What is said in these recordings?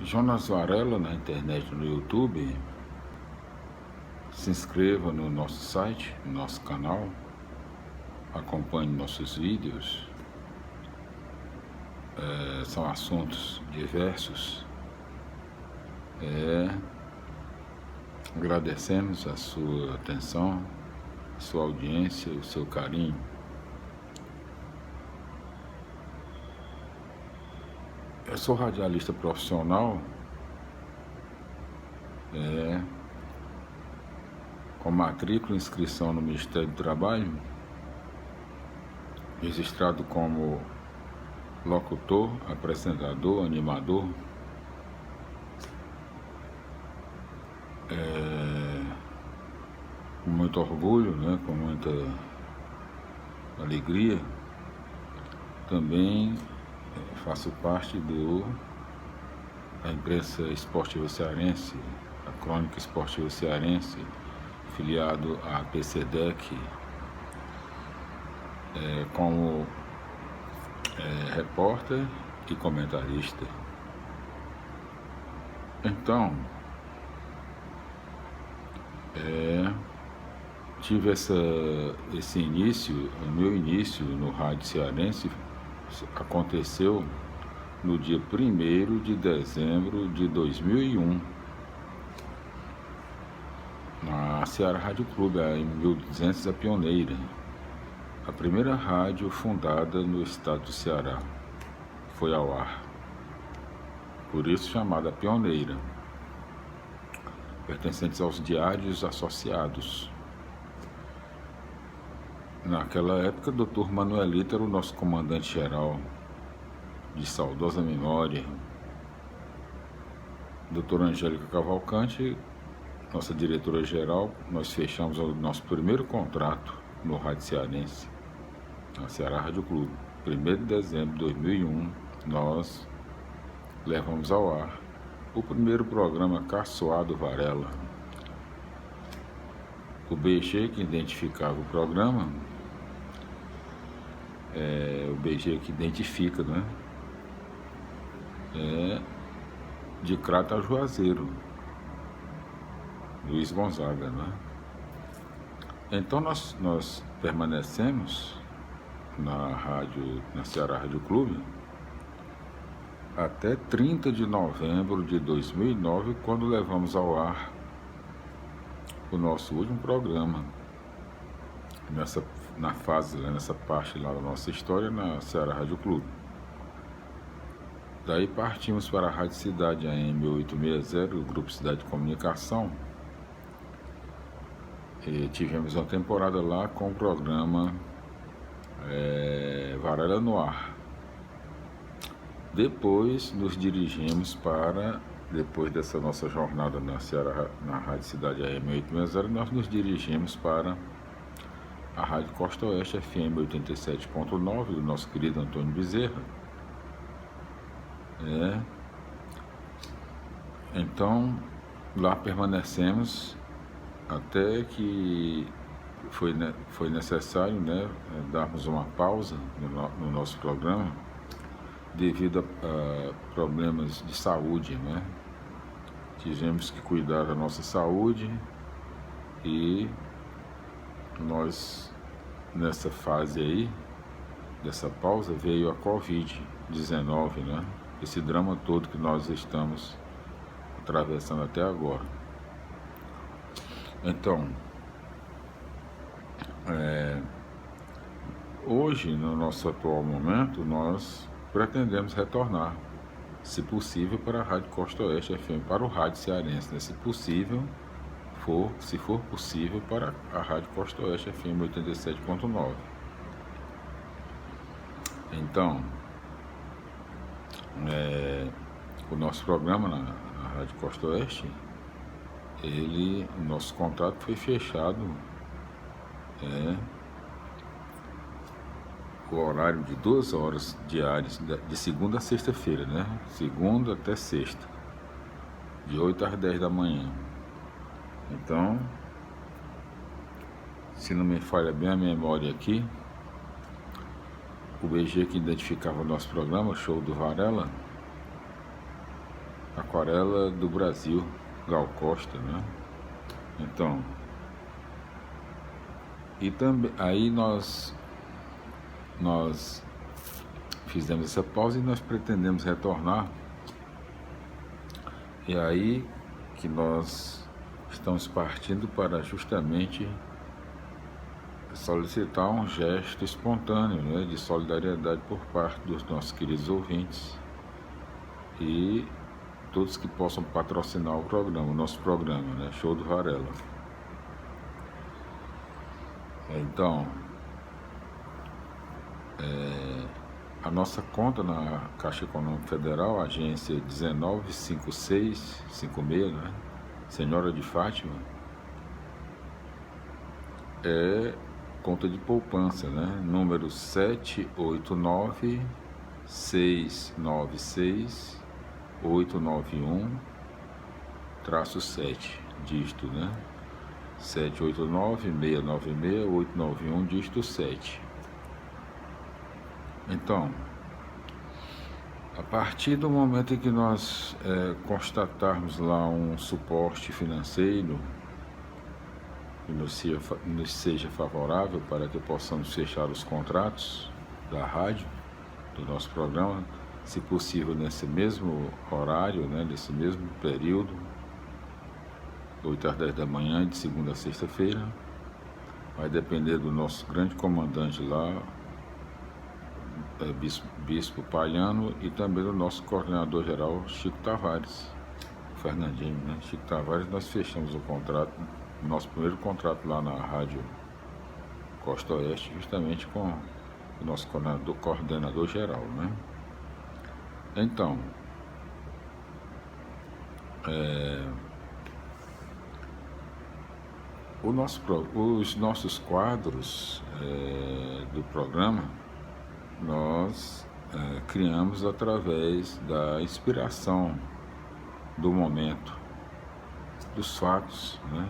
Jonas Varela na internet, no YouTube. Se inscreva no nosso site, no nosso canal, acompanhe nossos vídeos. São assuntos diversos. Agradecemos a sua atenção, a sua audiência, o seu carinho. Eu sou radialista profissional, com matrícula e inscrição no Ministério do Trabalho, registrado como locutor, apresentador, animador. Com muito orgulho, com muita alegria. Também faço parte da imprensa esportiva cearense, a Crônica Esportiva Cearense, filiado à PCDEC, como repórter e comentarista. Então, tive esse início, o meu início no rádio cearense aconteceu no dia 1º de dezembro de 2001, na Ceará Rádio Clube, em 1200, a pioneira, a primeira rádio fundada no estado do Ceará, foi ao ar, por isso chamada pioneira, pertencentes aos diários associados. Naquela época, o Dr. Manuelito era o nosso comandante-geral, de saudosa memória. Doutora Angélica Cavalcante, nossa diretora-geral. Nós fechamos o nosso primeiro contrato no rádio cearense, na Ceará Rádio Clube. 1º de dezembro de 2001, nós levamos ao ar o primeiro programa Caçoado Varela. O BG que identificava o programa, o BG que identifica, de Crato a Juazeiro, Luiz Gonzaga, Então nós permanecemos na Ceará Rádio Clube até 30 de novembro de 2009, quando levamos ao ar o nosso último programa nessa parte lá da nossa história, na Ceará Rádio Clube. Daí partimos para a Rádio Cidade AM 860, o Grupo Cidade de Comunicação, e tivemos uma temporada lá com o programa Varela no Ar. Depois nos dirigimos depois dessa nossa jornada na Rádio Cidade AM 860, nós nos dirigimos para a Rádio Costa Oeste FM 87.9, do nosso querido Antônio Bezerra. Então, lá permanecemos até que foi necessário, darmos uma pausa no nosso programa, devido a problemas de saúde, Tivemos que cuidar da nossa saúde e nós, nessa fase aí, dessa pausa, veio a Covid-19, Esse drama todo que nós estamos atravessando até agora. Então, hoje, no nosso atual momento, nós pretendemos retornar, se possível, para a Rádio Costa Oeste FM, para o rádio cearense, se for possível, para a Rádio Costa Oeste FM 87.9. Então, o nosso programa na Rádio Costa Oeste, o nosso contrato foi fechado o horário de 2 horas diárias, de segunda a sexta-feira, Segunda até sexta, de 8 às 10 da manhã. Então, se não me falha bem a memória aqui, o BG que identificava o nosso programa, o Show do Varela, Aquarela do Brasil, Gal Costa, né? Então, e também aí nós fizemos essa pausa e nós pretendemos retornar. E aí que nós estamos partindo para justamente solicitar um gesto espontâneo, né, de solidariedade por parte dos nossos queridos ouvintes e todos que possam patrocinar o programa, o nosso programa, né, Show do Varela. Então, a nossa conta na Caixa Econômica Federal, agência 195656, né, Senhora de Fátima, é conta de poupança, né, número 789-696-891-7, dígito, né, 789-696-891, dígito 7. Então, a partir do momento em que nós constatarmos lá um suporte financeiro que nos seja favorável para que possamos fechar os contratos da rádio, do nosso programa, se possível nesse mesmo horário, né, nesse mesmo período, 8 às 10 da manhã, de segunda a sexta-feira. Vai depender do nosso grande comandante lá, Bispo Paiano, e também do nosso coordenador geral, Chico Tavares, Fernandinho, né? Chico Tavares. Nós fechamos o contrato, nosso primeiro contrato lá na Rádio Costa Oeste, justamente com o nosso coordenador geral, né? Então, os nossos quadros do programa, nós criamos através da inspiração do momento, dos fatos, né?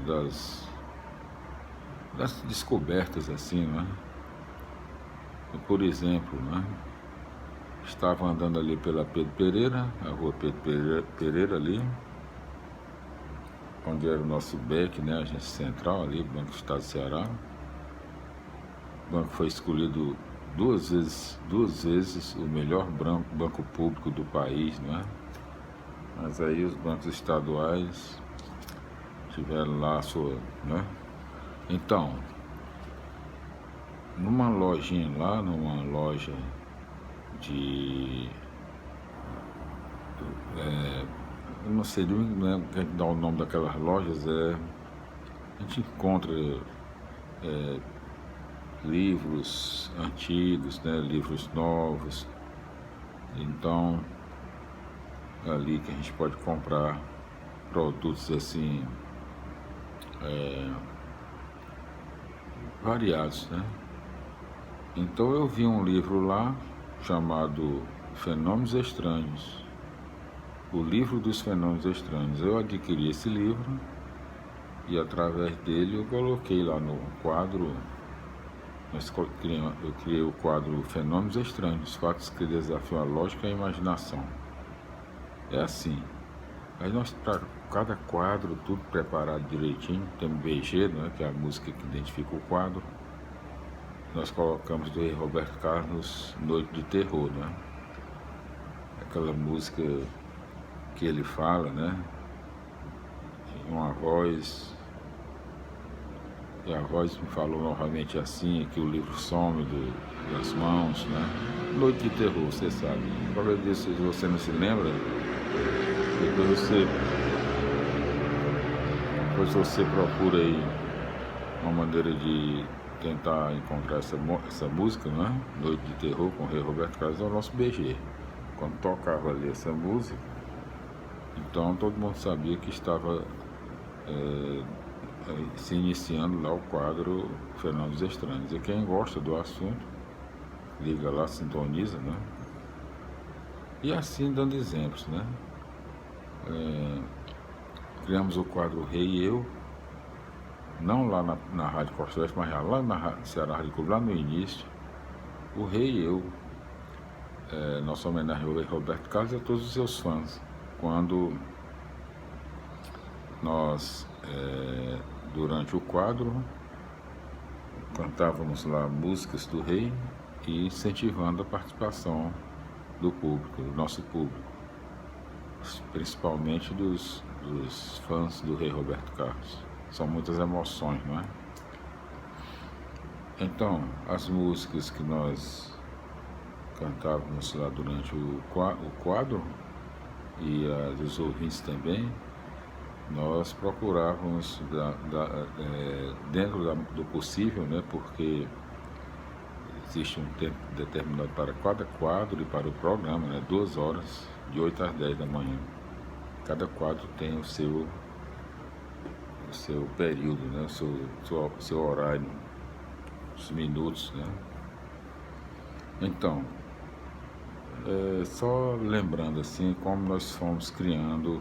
Das descobertas, assim, né? Por exemplo, né? Estava andando ali pela Pedro Pereira, a rua Pedro Pereira ali, onde era o nosso BEC, né, a agência central ali, Banco do Estado do Ceará. O banco foi escolhido duas vezes o melhor banco público do país, não é? Mas aí os bancos estaduais tiveram lá a sua, né? Então, numa lojinha lá, numa loja de... eu não sei, né, dar o nome daquelas lojas, a gente encontra livros antigos, né, livros novos. Então, ali que a gente pode comprar produtos assim variados, né? Então eu vi um livro lá chamado Fenômenos Estranhos, o livro dos fenômenos estranhos. Eu adquiri esse livro e através dele eu coloquei lá no quadro, eu criei o quadro Fenômenos Estranhos, fatos que desafiam a lógica e a imaginação. É assim, aí nós, para cada quadro, tudo preparado direitinho, tem BG, né, que é a música que identifica o quadro. Nós colocamos do rei Roberto Carlos, Noite de Terror, né? Aquela música que ele fala, né? Uma voz, e a voz me falou novamente assim, que o livro some das mãos, né? Noite de Terror, você sabe. Qualquer dia, se você não se lembra, depois você procura aí uma maneira de tentar encontrar essa música, né? Noite de Terror com o rei Roberto Carlos, é o nosso BG. Quando tocava ali essa música, então todo mundo sabia que estava se iniciando lá o quadro Fenômenos Estranhos. E quem gosta do assunto, liga lá, sintoniza, né? E assim dando exemplos, né? Criamos o quadro Rei e Eu, não lá na Rádio Costa Oeste, mas lá na Ceará Rádio Clube, lá no início. O Rei e Eu nossa homenagem ao rei Roberto Carlos e a todos os seus fãs, quando nós, durante o quadro, cantávamos lá músicas do rei e incentivando a participação do público, do nosso público, principalmente dos fãs do rei Roberto Carlos. São muitas emoções, não é? Então, as músicas que nós cantávamos lá durante o quadro e os ouvintes também, nós procurávamos, dentro do possível, né, porque existe um tempo determinado para cada quadro e para o programa, né, 2 horas, de 8 às 10 da manhã. Cada quadro tem o seu período, né, o seu horário, os minutos, né? Então, só lembrando assim como nós fomos criando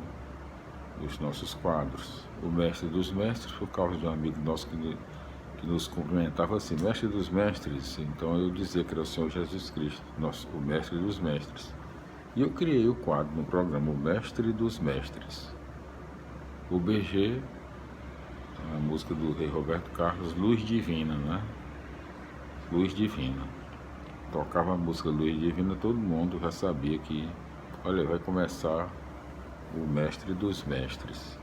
os nossos quadros. O Mestre dos Mestres, por causa de um amigo nosso que nos cumprimentava assim, Mestre dos Mestres. Então eu dizia que era o Senhor Jesus Cristo, o Mestre dos Mestres. E eu criei o quadro no programa, o Mestre dos Mestres. O BG, a música do rei Roberto Carlos, Luz Divina, né? Luz Divina. Tocava a música Luz Divina, todo mundo já sabia que, olha, vai começar o Mestre dos Mestres.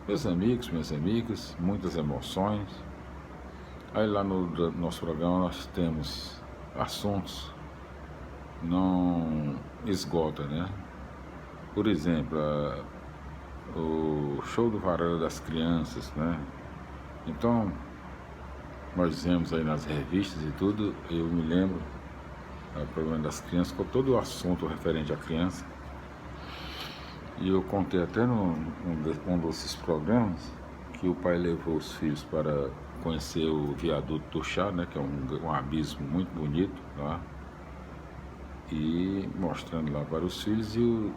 Meus amigos, minhas amigas, muitas emoções. Aí lá no nosso programa nós temos assuntos, não esgota, né? Por exemplo, o show do Varanda das Crianças, né? Então, nós vemos aí nas revistas e tudo, eu me lembro, o programa das crianças, com todo o assunto referente à criança. E eu contei até num desses programas que o pai levou os filhos para conhecer o viaduto do Chá, né, que é um abismo muito bonito lá, e mostrando lá para os filhos, e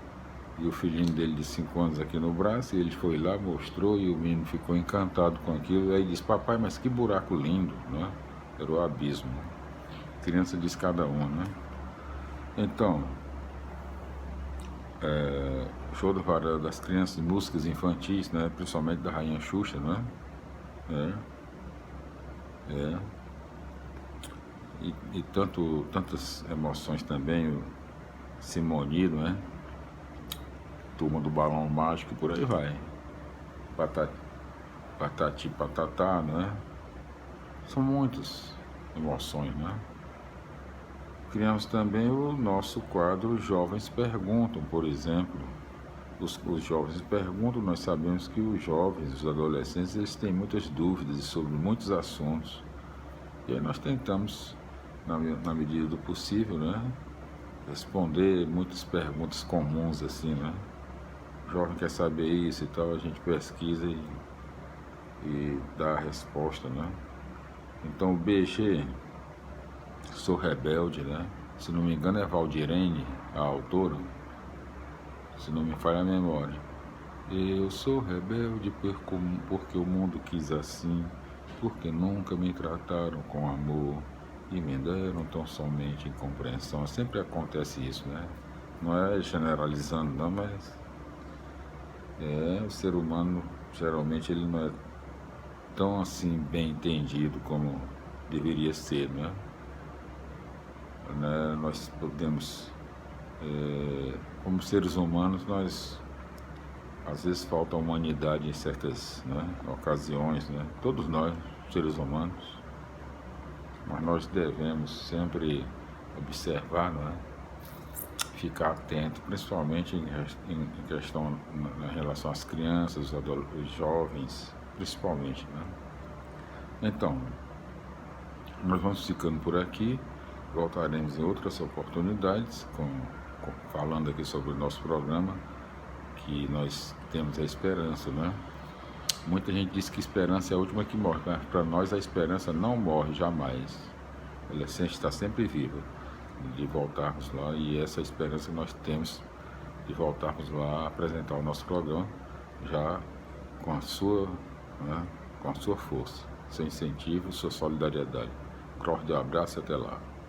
o filhinho dele de 5 anos aqui no braço, e ele foi lá, mostrou, e o menino ficou encantado com aquilo, aí disse, papai, mas que buraco lindo, né? Era o abismo, criança diz cada uma, né? Então, show do Varanda das Crianças, músicas infantis, né? Principalmente da Rainha Xuxa, né? E tantas emoções também, o Simonido, né? Turma do Balão Mágico, por aí vai. Patati Patatá, né? São muitas emoções, né? Criamos também o nosso quadro Jovens Perguntam, por exemplo. Os jovens perguntam, nós sabemos que os jovens, os adolescentes, eles têm muitas dúvidas sobre muitos assuntos. E aí nós tentamos, na medida do possível, né, responder muitas perguntas comuns assim, né? O jovem quer saber isso e tal, a gente pesquisa e dá a resposta, né? Então o BG, Sou Rebelde, né? Se não me engano é Valdirene, a autora, se não me falha a memória. Eu sou rebelde porque o mundo quis assim, porque nunca me trataram com amor e me deram tão somente incompreensão. Sempre acontece isso, né? Não é generalizando não, mas o ser humano geralmente ele não é tão assim bem entendido como deveria ser, né? Nós podemos, como seres humanos, nós às vezes falta humanidade em certas, né, ocasiões, né? Todos nós, seres humanos, mas nós devemos sempre observar, né? Ficar atento, principalmente em questão em relação às crianças, os jovens, principalmente, né? Então, nós vamos ficando por aqui. Voltaremos em outras oportunidades, falando aqui sobre o nosso programa, que nós temos a esperança, né? Muita gente diz que esperança é a última que morre, mas para nós a esperança não morre jamais. Ela está sempre viva, de voltarmos lá, e essa esperança nós temos de voltarmos lá a apresentar o nosso programa, já com a sua, né, com a sua força, seu incentivo, sua solidariedade. Cordial abraço e até lá.